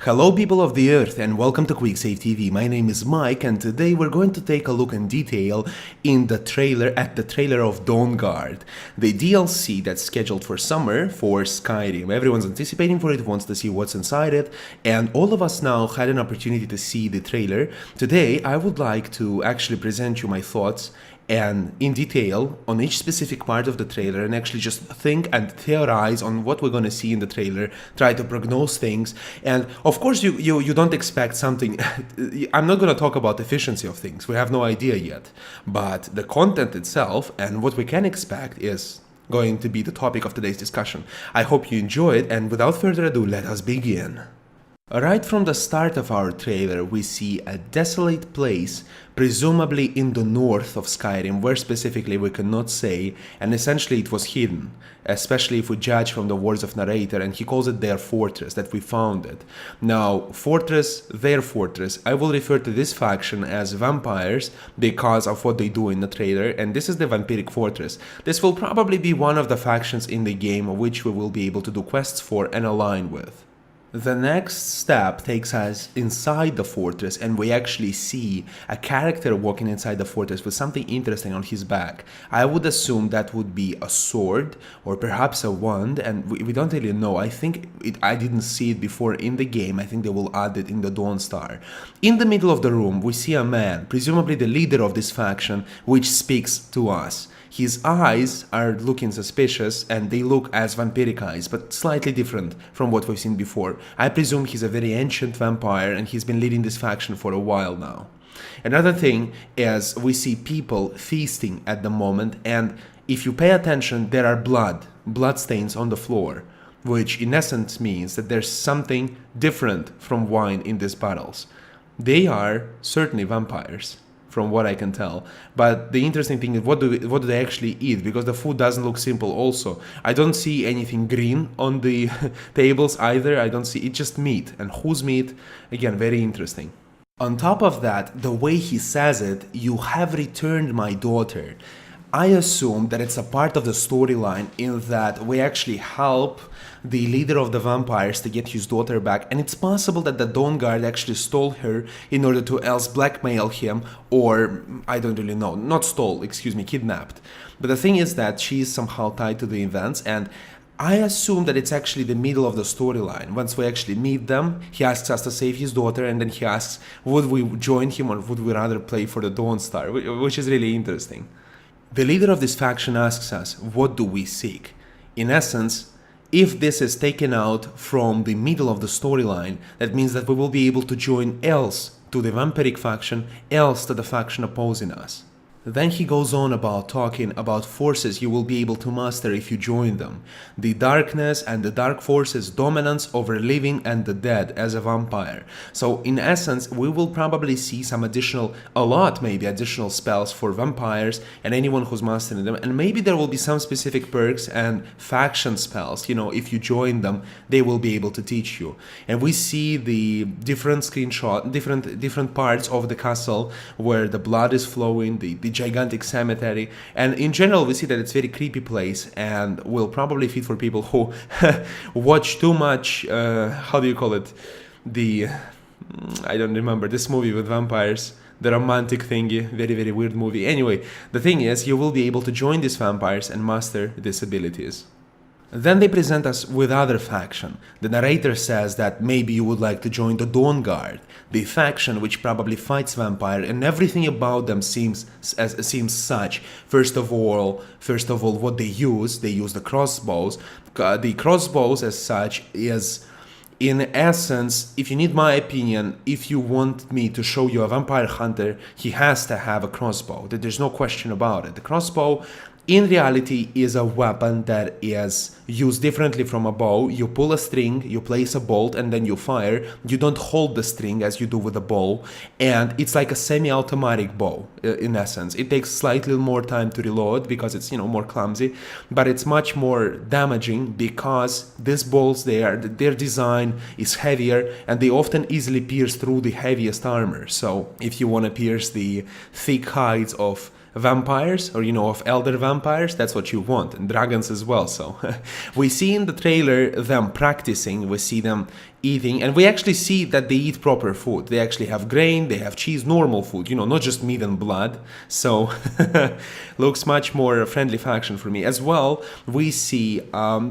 Hello people of the earth and welcome to QuickSaveTV. My name is Mike and today we're going to take a look in detail at the trailer of Dawnguard, the DLC that's scheduled for summer for Skyrim. Everyone's anticipating for it, wants to see what's inside it, and all of us now had an opportunity to see the trailer. Today I would like to actually present you my thoughts and in detail on each specific part of the trailer and actually just think and theorize on what we're going to see in the trailer, try to prognose things. And of course you don't expect something I'm not going to talk about efficiency of things, we have no idea yet, but the content itself and what we can expect is going to be the topic of today's discussion. I hope you enjoy it, and without further ado, let us begin. Right from the start of our trailer, we see a desolate place, presumably in the north of Skyrim, where specifically we cannot say, and essentially it was hidden, especially if we judge from the words of narrator, and he calls it their fortress, that we found it. Now, fortress, their fortress, I will refer to this faction as vampires because of what they do in the trailer, and this is the vampiric fortress. This will probably be one of the factions in the game which we will be able to do quests for and align with. The next step takes us inside the fortress, and we actually see a character walking inside the fortress with something interesting on his back. I would assume that would be a sword or perhaps a wand, and we don't really know. I didn't see it before in the game. I think they will add it in the Dawn Star. In the middle of the room we see a man, presumably the leader of this faction, which speaks to us. His eyes are looking suspicious and they look as vampiric eyes, but slightly different from what we've seen before. I presume he's a very ancient vampire and he's been leading this faction for a while now. Another thing is we see people feasting at the moment, and if you pay attention there are blood stains on the floor, which in essence means that there's something different from wine in these bottles. They are certainly vampires, from what I can tell. But the interesting thing is what do they actually eat, because the food doesn't look simple also. I don't see anything green on the tables either. I don't see, it's just meat, and whose meat? Again, very interesting. On top of that, the way he says it, "You have returned my daughter." I assume that it's a part of the storyline in that we actually help the leader of the vampires to get his daughter back, and it's possible that the Dawnguard actually stole her in order to else blackmail him, or I don't really know, not stole, excuse me, kidnapped. But the thing is that she is somehow tied to the events, and I assume that it's actually the middle of the storyline. Once we actually meet them, he asks us to save his daughter, and then he asks would we join him or would we rather play for the Dawn Star, which is really interesting. The leader of this faction asks us, what do we seek? In essence, if this is taken out from the middle of the storyline, that means that we will be able to join else to the vampiric faction, else to the faction opposing us. Then he goes on about talking about forces you will be able to master if you join them. The darkness and the dark forces' dominance over living and the dead as a vampire. So in essence, we will probably see some additional spells for vampires and anyone who's mastering them. And maybe there will be some specific perks and faction spells, if you join them, they will be able to teach you. And we see the different different parts of the castle where the blood is flowing, the gigantic cemetery, and in general we see that it's a very creepy place and will probably fit for people who watch too much, how do you call it, I don't remember, this movie with vampires, the romantic thingy, very weird movie. Anyway, the thing is, you will be able to join these vampires and master these abilities. Then they present us with other faction. The narrator says that maybe you would like to join the Dawnguard, the faction which probably fights vampire, and everything about them seems such. First of all, what they use the crossbows. The crossbows as such is, in essence, if you need my opinion, if you want me to show you a vampire hunter, he has to have a crossbow. There's no question about it. The crossbow in reality is a weapon that is used differently from a bow. You pull a string, you place a bolt, and then you fire. You don't hold the string as you do with a bow, and it's like a semi-automatic bow in essence. It takes slightly more time to reload because it's more clumsy, but it's much more damaging because these bolts, their design is heavier and they often easily pierce through the heaviest armor. So if you want to pierce the thick hides of vampires, or of elder vampires, that's what you want, and dragons as well. So we see in the trailer them practicing, we see them eating, and we actually see that they eat proper food. They actually have grain, they have cheese, normal food, you know, not just meat and blood. So looks much more friendly faction for me. As well, we see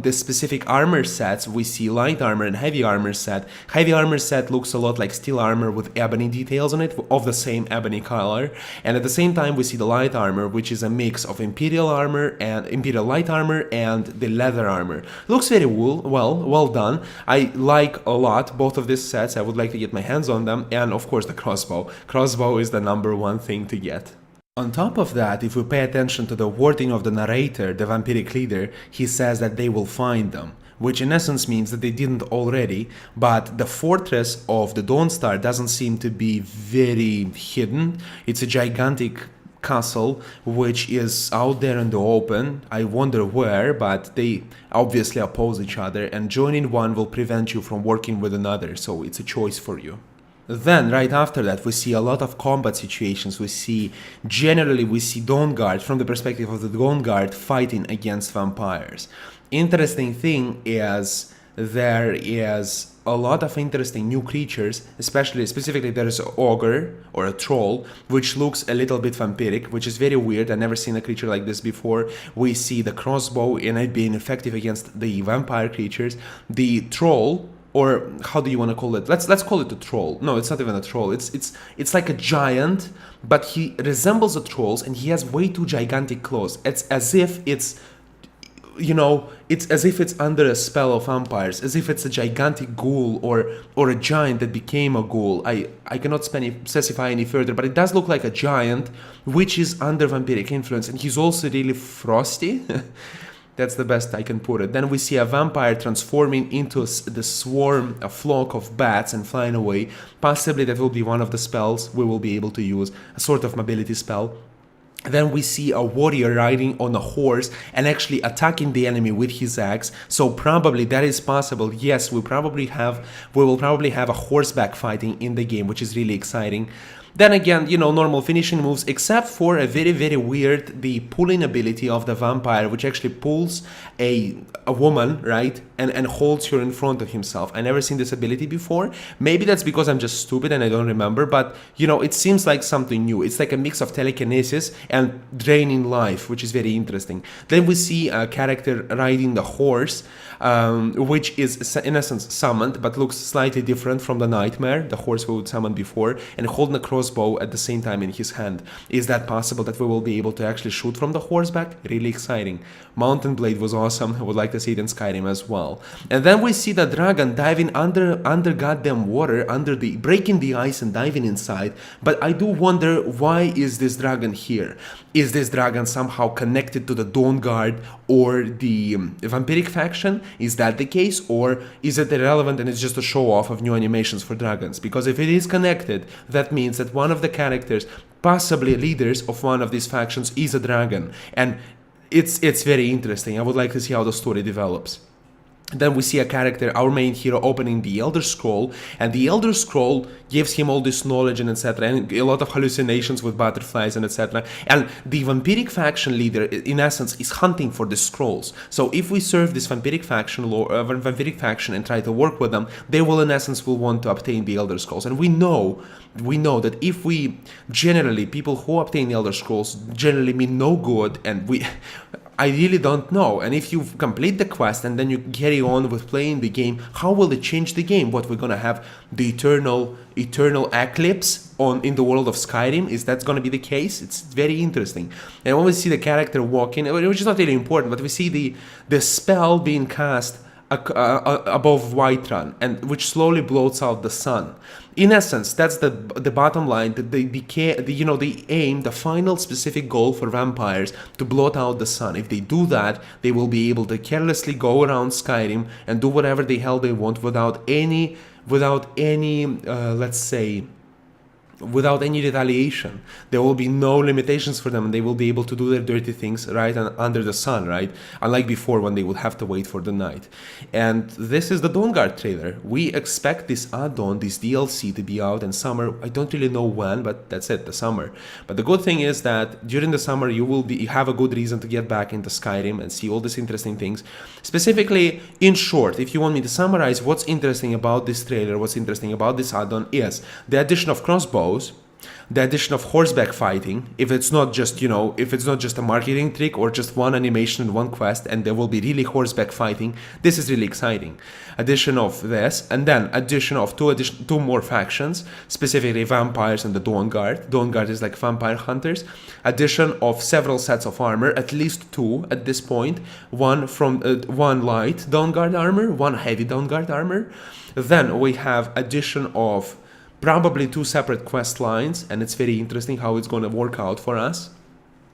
the specific armor sets. We see light armor and heavy armor set. Heavy armor set looks a lot like steel armor with ebony details on it, of the same ebony color. And at the same time, we see the light armor, which is a mix of imperial armor and imperial light armor and the leather armor. Looks very well done. I like a lot both of these sets. I would like to get my hands on them, and of course the crossbow. Crossbow is the #1 thing to get. On top of that, if we pay attention to the wording of the narrator, the vampiric leader, he says that they will find them, which in essence means that they didn't already, but the fortress of the Dawnstar doesn't seem to be very hidden. It's a gigantic castle which is out there in the open. I wonder where, but they obviously oppose each other, and joining one will prevent you from working with another, so it's a choice for you. Then, right after that, we see a lot of combat situations. We see Dawnguard, from the perspective of the Dawnguard, fighting against vampires. Interesting thing is there is a lot of interesting new creatures, specifically there is an ogre or a troll, which looks a little bit vampiric, which is very weird. I've never seen a creature like this before. We see the crossbow and it being effective against the vampire creatures. The troll, or how do you want to call it? Let's call it a troll. No, it's not even a troll. It's like a giant, but he resembles the trolls and he has way too gigantic claws. It's as if it's, you know, it's as if it's under a spell of vampires, as if it's a gigantic ghoul or a giant that became a ghoul. I cannot specify any further, but it does look like a giant which is under vampiric influence, and he's also really frosty. That's the best I can put it. Then we see a vampire transforming into the swarm, a flock of bats, and flying away. Possibly that will be one of the spells we will be able to use, a sort of mobility spell. Then we see a warrior riding on a horse and actually attacking the enemy with his axe. So probably that is possible. Yes, we will probably have a horseback fighting in the game, which is really exciting. Then again, you know, normal finishing moves, except for a very, very weird, the pulling ability of the vampire, which actually pulls a woman, right, and holds her in front of himself. I never seen this ability before. Maybe that's because I'm just stupid and I don't remember, but, you know, it seems like something new. It's like a mix of telekinesis and draining life, which is very interesting. Then we see a character riding the horse, which is in essence summoned, but looks slightly different from the nightmare, the horse we would summon before, and holding a crossbow at the same time in his hand. Is that possible that we will be able to actually shoot from the horseback? Really exciting. Mountain Blade was awesome. I would like to see it in Skyrim as well. And then we see the dragon diving under goddamn water, breaking the ice and diving inside. But I do wonder, why is this dragon here? Is this dragon somehow connected to the Dawnguard or the vampiric faction? Is that the case, or is it irrelevant and it's just a show off of new animations for dragons? Because if it is connected, that means that one of the characters, possibly leaders of one of these factions, is a dragon, and it's very interesting. I would like to see how the story develops. Then we see a character, our main hero, opening the Elder Scroll, and the Elder Scroll gives him all this knowledge and etc., and a lot of hallucinations with butterflies and etc. And the vampiric faction leader, in essence, is hunting for the scrolls. So if we serve this vampiric faction and try to work with them, they will, in essence, will want to obtain the Elder Scrolls. And we know that if we generally, people who obtain the Elder Scrolls generally mean no good, and I really don't know. And if you complete the quest and then you carry on with playing the game, how will it change the game? What, we're gonna have the eternal eclipse in the world of Skyrim? Is that gonna be the case? It's very interesting. And when we see the character walking, which is not really important, but we see the spell being cast above Whiterun, and which slowly bloats out the sun. In essence, that's the bottom line. That they aim, the final specific goal for vampires, to blot out the sun. If they do that, they will be able to carelessly go around Skyrim and do whatever the hell they want without any let's say, without any retaliation. There will be no limitations for them, and they will be able to do their dirty things right under the sun, right? Unlike before, when they would have to wait for the night. And this is the Dawnguard trailer. We expect this add-on, this DLC, to be out in summer. I don't really know when, but that's it, the summer. But the good thing is that during the summer you have a good reason to get back into Skyrim and see all these interesting things. Specifically, in short, if you want me to summarize what's interesting about this trailer, what's interesting about this add-on is the addition of crossbows, the addition of horseback fighting, if it's not just, if it's not just a marketing trick or just one animation and one quest and there will be really horseback fighting, this is really exciting. Addition of this, and then addition of two more factions, specifically vampires and the Dawnguard. Dawnguard is like vampire hunters. Addition of several sets of armor, at least 2 at this point. One light Dawnguard armor, one heavy Dawnguard armor. Then we have addition of probably 2 separate quest lines, and it's very interesting how it's going to work out for us.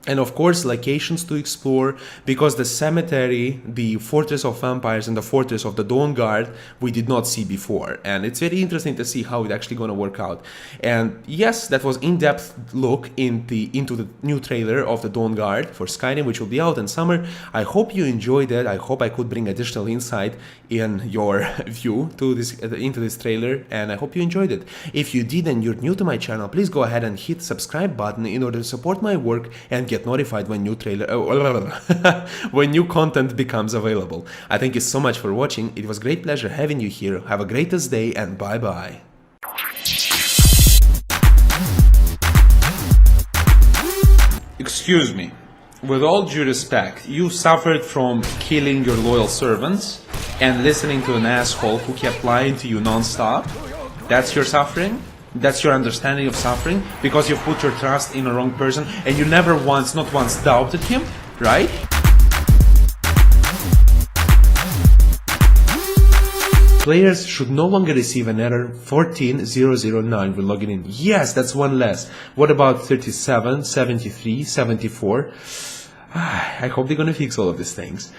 And of course, locations to explore, because the cemetery, the fortress of vampires, and the fortress of the Dawnguard we did not see before, and it's very interesting to see how it's actually going to work out. And yes, that was in-depth look into the new trailer of the Dawnguard for Skyrim, which will be out in summer. I hope you enjoyed it. I hope I could bring additional insight in your view into this trailer, and I hope you enjoyed it. If you did and you're new to my channel, please go ahead and hit the subscribe button in order to support my work and get notified when new when new content becomes available. I thank you so much for watching. It was a great pleasure having you here. Have a greatest day, and bye bye. Excuse me, with all due respect, you suffered from killing your loyal servants and listening to an asshole who kept lying to you non-stop? That's your suffering? That's your understanding of suffering? Because you've put your trust in a wrong person and you never once, not once, doubted him, right? Players should no longer receive an error 14009 when logging in. Yes, that's one less. What about 37, 73, 74? I hope they're gonna fix all of these things.